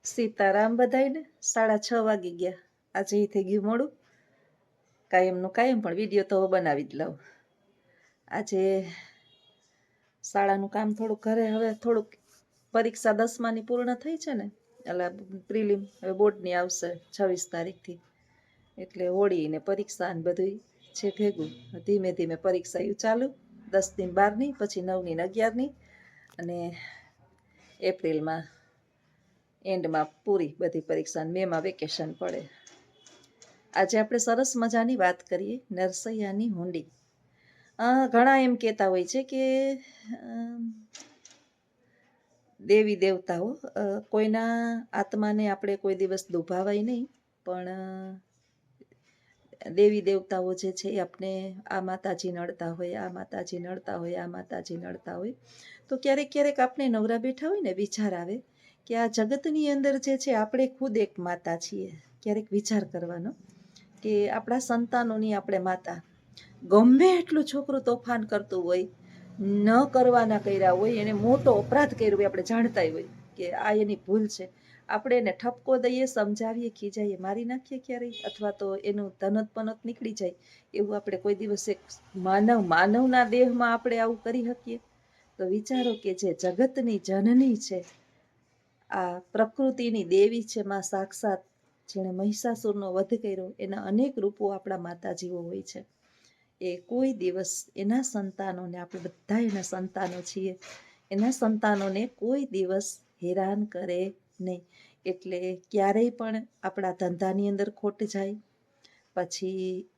સીતારામ બધાયને 6:30 વાગી ગયા. આજે થઈ ગયું મોડું. કાયમનું કાયમ, પણ વિડીયો તો બનાવી જ લઉં. આજે શાળાનું કામ થોડુંક ઘરે, હવે થોડુંક પરીક્ષા 10માની પૂર્ણ થઈ છે ને, એટલે પ્રિલિમ હવે બોર્ડની આવશે 26 તારીખથી, એટલે હોળી ને પરીક્ષા ને બધું છે ભેગું. ધીમે ધીમે પરીક્ષા ચાલુ, 10 ની 12ની, પછી 9ની ને 11ની, અને એપ્રિલમાં એન્ડમાં પૂરી બધી પરીક્ષા. મેમાં વેકેશન પડે. આજે આપણે સરસ મજાની વાત કરીએ નરસૈયાની હુંડી. ઘણા એમ કહેતા હોય છે કે દેવી દેવતાઓ, કોઈના આત્માને આપણે કોઈ દિવસ દુભાવાય નહીં, પણ દેવી દેવતાઓ જે છે એ આપણે આ માતાજી નડતા હોય, આ માતાજી નડતા હોય, આ માતાજી નડતા હોય. તો ક્યારેક ક્યારેક આપણે નવરા બેઠા હોય ને, વિચાર આવે કે આ જગતની અંદર જે છે આપણે ખુદ એક માતા છીએ. ક્યારેક વિચાર કરવાનો કે આપણા સંતાનોની આપણે માતા. ગમે એટલું છોકરું તોફાન કરતું હોય, ન કરવાના કર્યા હોય, એને મોટો અપરાધ કર્યો હોય, આપણે જાણતા હોય કે આ એની ભૂલ છે, આપણે એને ઠપકો દઈએ, સમજાવીએ, ખીજાઈએ, મારી નાખીએ ક્યારેય, અથવા તો એનું ધનત પનત નીકળી જાય, એવું આપણે કોઈ દિવસ એક માનવના દેહમાં આપણે આવું કરી શકીએ? તો વિચારો કે જે જગતની જનની છે, આ પ્રકૃતિની દેવી છે, માં સાક્ષાત, જેણે મહિષાસુરનો વધ કર્યો, એના અનેક રૂપો આપણા માતાજીઓ હોય છે. એ કોઈ દિવસ એના સંતાનોને, આપણે બધા એના સંતાનો છીએ, એના સંતાનોને કોઈ દિવસ હેરાન કરે નહીં. એટલે ક્યારેય પણ આપણા ધંધાની અંદર ખોટ જાય, પછી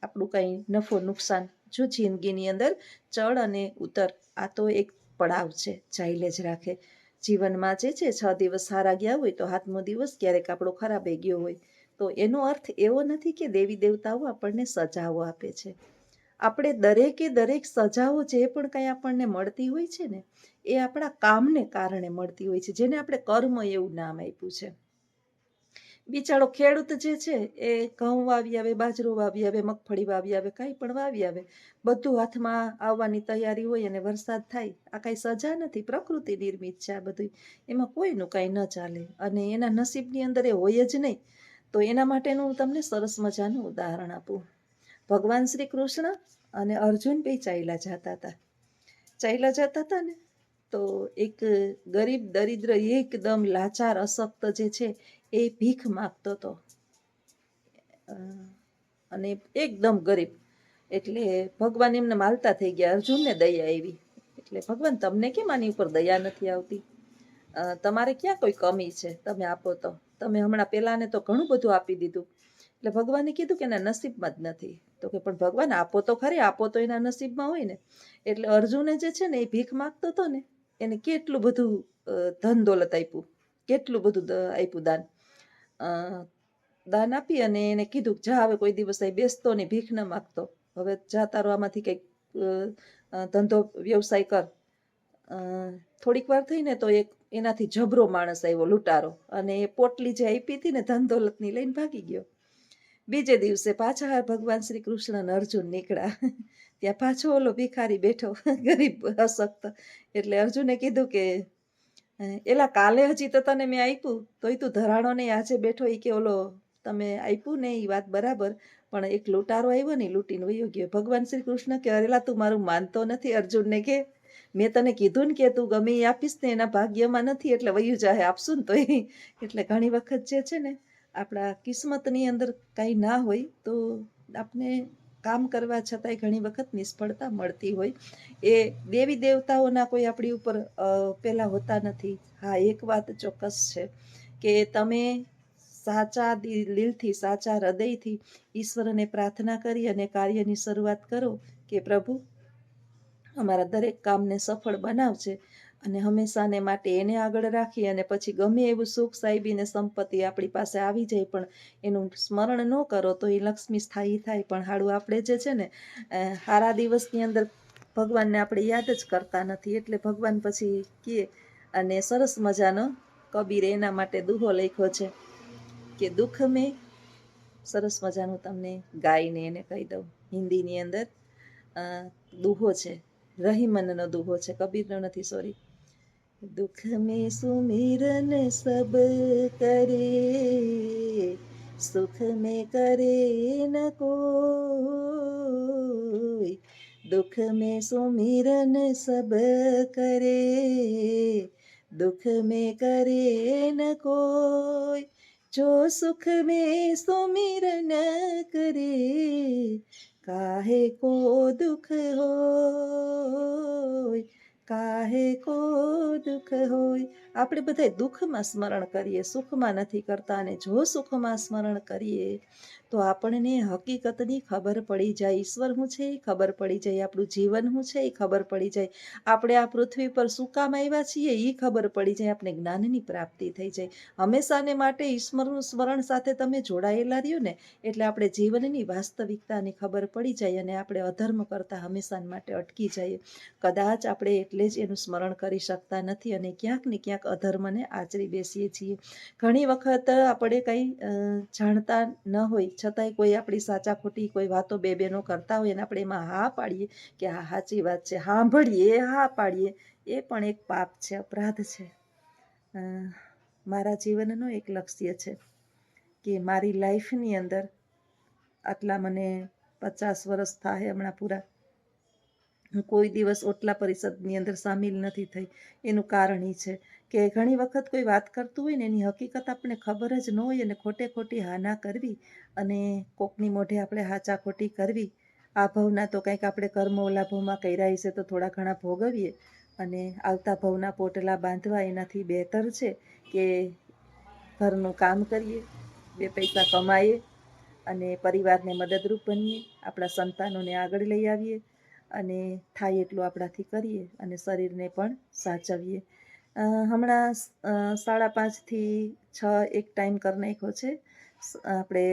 આપણું કંઈ નફો નુકસાન, જો જિંદગીની અંદર ચડ અને ઉતર, આ તો એક પડાવ છે, ચાલે જ રાખે. જીવનમાં જે છે 6 દિવસ સારા ગયા હોય તો 7મો દિવસ ક્યારેક આપણો ખરાબ ગયો હોય. તો એનો અર્થ એવો નથી કે દેવી દેવતાઓ આપણને સજાઓ આપે છે. આપણે દરેકે દરેક સજાઓ જે પણ કંઈ આપણને મળતી હોય છે ને, એ આપણા કામને કારણે મળતી હોય છે, જેને આપણે કર્મ એવું નામ આપ્યું છે. બિચારો ખેડૂત જે છે એ ઘઉં વાવી આવે, બાજરો વાવી આવે, મગફળી વાવી આવે, કાંઈ પણ વાવી આવે, બધું હાથમાં આવવાની તૈયારી હોય અને વરસાદ થાય. આ કાંઈ સજા નથી, પ્રકૃતિ નિર્મિત છે આ બધું, એમાં કોઈનું કાંઈ ન ચાલે, અને એના નસીબની અંદર એ હોય જ નહીં. તો એના માટેનું હું તમને સરસ મજાનું ઉદાહરણ આપું. ભગવાન શ્રી કૃષ્ણ અને અર્જુન બે ચાલ્યા જતા હતા ને, તો એક ગરીબ દરિદ્ર, એકદમ લાચાર અશક્ત જે છે એ ભીખ માગતો હતો, અને એકદમ ગરીબ. એટલે ભગવાન એમને માલતા થઈ ગયા. અર્જુનને દયા આવી, એટલે ભગવાન તમને કેમ આની ઉપર દયા નથી આવતી? તમારે ક્યાં કોઈ કમી છે? તમે આપો તો. તમે હમણાં પેલાને તો ઘણું બધું આપી દીધું. એટલે ભગવાને કીધું કે એના નસીબમાં જ નથી. તો કે પણ ભગવાન આપો તો ખરી, આપો તો એના નસીબમાં હોય ને. એટલે અર્જુને જે છે ને એ ભીખ માગતો હતો ને, એને કેટલું બધું ધન દોલત આપ્યું, કેટલું બધું આપ્યું દાન. દાન આપી અને એને કીધું જા, હવે કોઈ દિવસ બેસતો ને ભીખ ન માગતો, હવે જા તારો આમાંથી કંઈક ધંધો વ્યવસાય કર. થોડીક વાર થઈને તો એક એનાથી જબરો માણસ આવ્યો, લૂંટારો, અને એ પોટલી જે આપી હતી ને ધન દોલતની, લઈને ભાગી ગયો. બીજે દિવસે પાછા ભગવાન શ્રી કૃષ્ણ અને અર્જુન નીકળ્યા. ત્યાં પાછો ઓલો ભિખારી બેઠો, ગરીબ અશક્ત. એટલે અર્જુને કીધું કે એલા, કાલે હજી તો તને મેં આપ્યું, તોય તું ધરાણો નહીં, આજે બેઠો. એ કે ઓલો તમે આપ્યું ને એ વાત બરાબર, પણ એક લૂંટારો આવ્યો ને, લૂંટીને વયો ગયો. ભગવાન શ્રી કૃષ્ણ કે અરેલા, તું મારું માનતો નથી. અર્જુનને કે મેં તને કીધું ને કે તું ગમે એ આપીશ ને, એના ભાગ્યમાં નથી, એટલે વયું જાહે, આપશું ને તોય. એટલે ઘણી વખત જે છે ને, આપણા કિસ્મતની અંદર કાંઈ ના હોય તો આપણે કામ કરવા છતાંય ઘણી વખત નિષ્ફળતા મળતી હોય. એ દેવી દેવતાઓના કોઈ આપણી ઉપર પેલા હોતા નથી. હા, એક વાત ચોક્કસ છે કે તમે સાચા દિલથી, સાચા હૃદયથી ઈશ્વરને પ્રાર્થના કરી અને કાર્યની શરૂઆત કરો કે પ્રભુ અમારા દરેક કામને સફળ બનાવશે, અને હંમેશાને માટે એને આગળ રાખી, અને પછી ગમે એવું સુખ, સાહેબી ને સંપત્તિ આપણી પાસે આવી જાય, પણ એનું સ્મરણ ન કરો તો એ લક્ષ્મી સ્થાયી થાય. પણ હાડું આપણે જે છે ને, સારા દિવસની અંદર ભગવાનને આપણે યાદ જ કરતા નથી. એટલે ભગવાન પછી કહે, અને સરસ મજાનો કબીરે એના માટે દુહો લખ્યો છે કે દુઃખ મેં, સરસ મજાનું તમને ગાઈને એને કહી દઉં. હિન્દીની અંદર દુહો છે, રહીમનનો દુહો છે, કબીરનો નથી, સોરી. दुख में सुमिरन सब करे, सुख में करे न कोई। दुख में सुमिरन सब करे, दुख में करे न कोई। जो सुख में सुमिरन करे, काहे को दुख होय, કાહે કો દુઃખ હોય. આપણે બધાય દુઃખમાં સ્મરણ કરીએ, સુખમાં નથી કરતા. અને જો સુખમાં સ્મરણ કરીએ તો આપણને હકીકતની ખબર પડી જાય. ઈશ્વર શું છે એ ખબર પડી જાય, આપણું જીવન શું છે એ ખબર પડી જાય, આપણે આ પૃથ્વી પર શું કામ આવ્યા છીએ એ ખબર પડી જાય, આપણે જ્ઞાનની પ્રાપ્તિ થઈ જાય. હંમેશાને માટે ઈશ્વરનું સ્મરણ સાથે તમે જોડાયેલા રહ્યો ને એટલે આપણે જીવનની વાસ્તવિકતાની ખબર પડી જાય અને આપણે અધર્મ કરતા હંમેશા માટે અટકી જઈએ. કદાચ આપણે એટલે જ એનું સ્મરણ કરી શકતા નથી અને ક્યાંક ને ક્યાંક અધર્મને આચરી બેસીએ છીએ. ઘણી વખત આપણે કંઈ જાણતા ન હોય છતાંય કોઈ આપણી સાચા ખોટી કોઈ વાતો બે બેનો કરતા હોય અને આપણે એમાં હા પાડીએ કે હા સાચી વાત છે, સાંભળીએ હા પાડીએ, એ પણ એક પાપ છે, અપરાધ છે. મારા જીવનનો એક લક્ષ્ય છે કે મારી લાઈફની અંદર આટલા મને 50 વર્ષ થાય હમણાં પૂરા, હું કોઈ દિવસ ઓટલા પરિષદની અંદર સામેલ નથી થઈ. એનું કારણ એ છે કે ઘણી વખત કોઈ વાત કરતું હોય ને એની હકીકત આપણને ખબર જ ન હોય અને ખોટે ખોટી હા ના કરવી અને કોકની મોઢે આપણે હાચા ખોટી કરવી. આ ભવના તો કંઈક આપણે કર્મ ઓલા ભવમાં કર્યા હશે તો થોડા ઘણા ભોગવીએ અને આવતા ભવના પોટલા બાંધવા એનાથી બહેતર છે કે ઘરનું કામ કરીએ, 2 પૈસા કમાઈએ અને પરિવારને મદદરૂપ બનીએ, આપણા સંતાનોને આગળ લઈ આવીએ અને થાય એટલું આપણાથી કરીએ અને શરીરને પણ સાચવીએ. હમણાં 5:30 થી 6 એક ટાઈમ કરી નાખ્યો છે. આપણે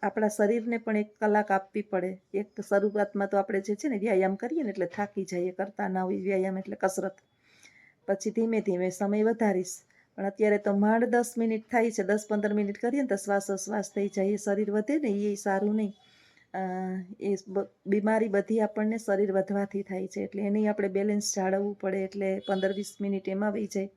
આપણા શરીરને પણ 1 કલાક આપવી પડે. એક શરૂઆતમાં તો આપણે જે છે ને વ્યાયામ કરીએ ને એટલે થાકી જઈએ, કરતા ના હોય વ્યાયામ એટલે કસરત. પછી ધીમે ધીમે સમય વધારીશ, પણ અત્યારે તો માંડ 10 મિનિટ થાય છે. 10-15 મિનિટ કરીએ ને તો શ્વાસોશ્વાસ થઈ જાય, શરીર વધે ને એ સારું નહીં. એ બીમારી બધી આપણને શરીર વધવાથી થાય છે એટલે એની આપણે બેલેન્સ જાળવવું પડે એટલે 15-20 મિનિટ એમાં વહી જાય.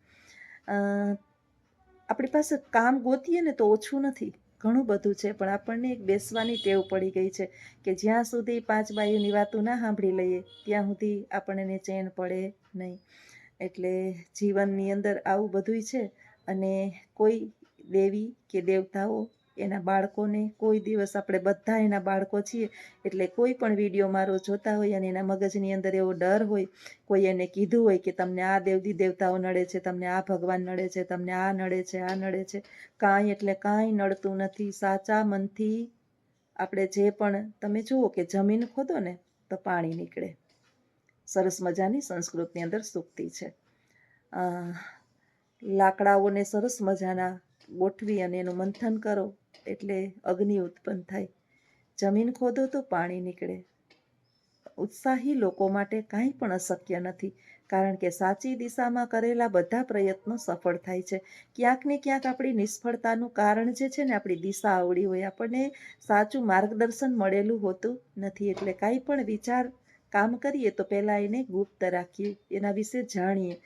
આપણી પાસે કામ ગોતીએ ને તો ઓછું નથી, ઘણું બધું છે, પણ આપણને એક બેસવાની ટેવ પડી ગઈ છે કે જ્યાં સુધી 5 બાયુની વાતો ના સાંભળી લઈએ ત્યાં સુધી આપણને ચેન પડે નહીં. એટલે જીવનની અંદર આવું બધું છે. અને કોઈ દેવી કે દેવતાઓ એના બાળકોને કોઈ દિવસ, આપણે બધા એના બાળકો છીએ એટલે કોઈ પણ વિડીયો મારો જોતા હોય અને એના મગજની અંદર એવો ડર હોય, કોઈ એને કીધું હોય કે તમને આ દેવી દેવતાઓ નડે છે, તમને આ ભગવાન નડે છે, તમને આ નડે છે, આ નડે છે, કાંઈ એટલે કાંઈ નડતું નથી. સાચા મનથી આપણે જે પણ, તમે જુઓ કે જમીન ખોદો ને તો પાણી નીકળે. સરસ મજાની સંસ્કૃતની અંદર સૂક્તિ છે. લાકડાઓને સરસ મજાના ગોઠવી અને એનું મંથન કરો એટલે અગ્નિ ઉત્પન્ન થાય. જમીન ખોદો તો પાણી નીકળે. ઉત્સાહી લોકો માટે કાંઈ પણ અશક્ય નથી, કારણ કે સાચી દિશામાં કરેલા બધા પ્રયત્નો સફળ થાય છે. ક્યાંક ને ક્યાંક આપણી નિષ્ફળતાનું કારણ જે છે ને આપણી દિશા આવડી હોય, આપણને સાચું માર્ગદર્શન મળેલું હોતું નથી. એટલે કાંઈ પણ વિચાર કામ કરીએ તો પહેલાં એને ગુપ્ત રાખીએ, એના વિશે જાણીએ,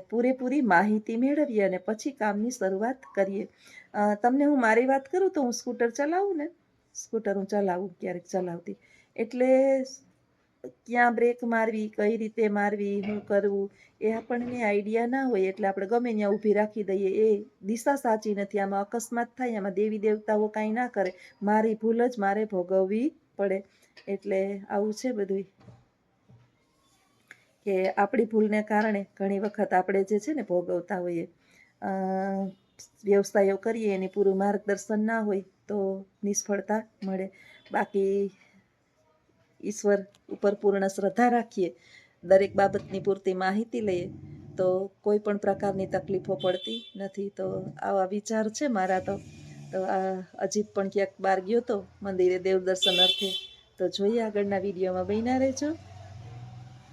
પૂરેપૂરી માહિતી મેળવીએ અને પછી કામની શરૂઆત કરીએ. તમને હું મારી વાત કરું તો હું સ્કૂટર ચલાવું ને, સ્કૂટર હું ચલાવું, ક્યારેક ચલાવતી, એટલે ક્યાં બ્રેક મારવી, કઈ રીતે મારવી, શું કરવું એ આપણને આઈડિયા ના હોય એટલે આપણે ગમે ત્યાં ઊભી રાખી દઈએ. એ દિશા સાચી નથી, આમાં અકસ્માત થાય, આમાં દેવી દેવતાઓ કાંઈ ના કરે, મારી ભૂલ જ મારે ભોગવવી પડે. એટલે આવું છે બધું કે આપણી ભૂલને કારણે ઘણી વખત આપણે જે છે ને ભોગવતા હોઈએ. વ્યવસાયો કરીએ એની પૂરું માર્ગદર્શન ના હોય તો નિષ્ફળતા મળે. બાકી ઈશ્વર ઉપર પૂર્ણ શ્રદ્ધા રાખીએ, દરેક બાબતની પૂરતી માહિતી લઈએ તો કોઈ પણ પ્રકારની તકલીફો પડતી નથી. તો આવા વિચાર છે મારા. તો આ અજીત પણ ક્યાંક બહાર ગયો તો મંદિરે દેવદર્શન અર્થે, તો જોઈએ આગળના વિડીયોમાં બન્યા રહેજો.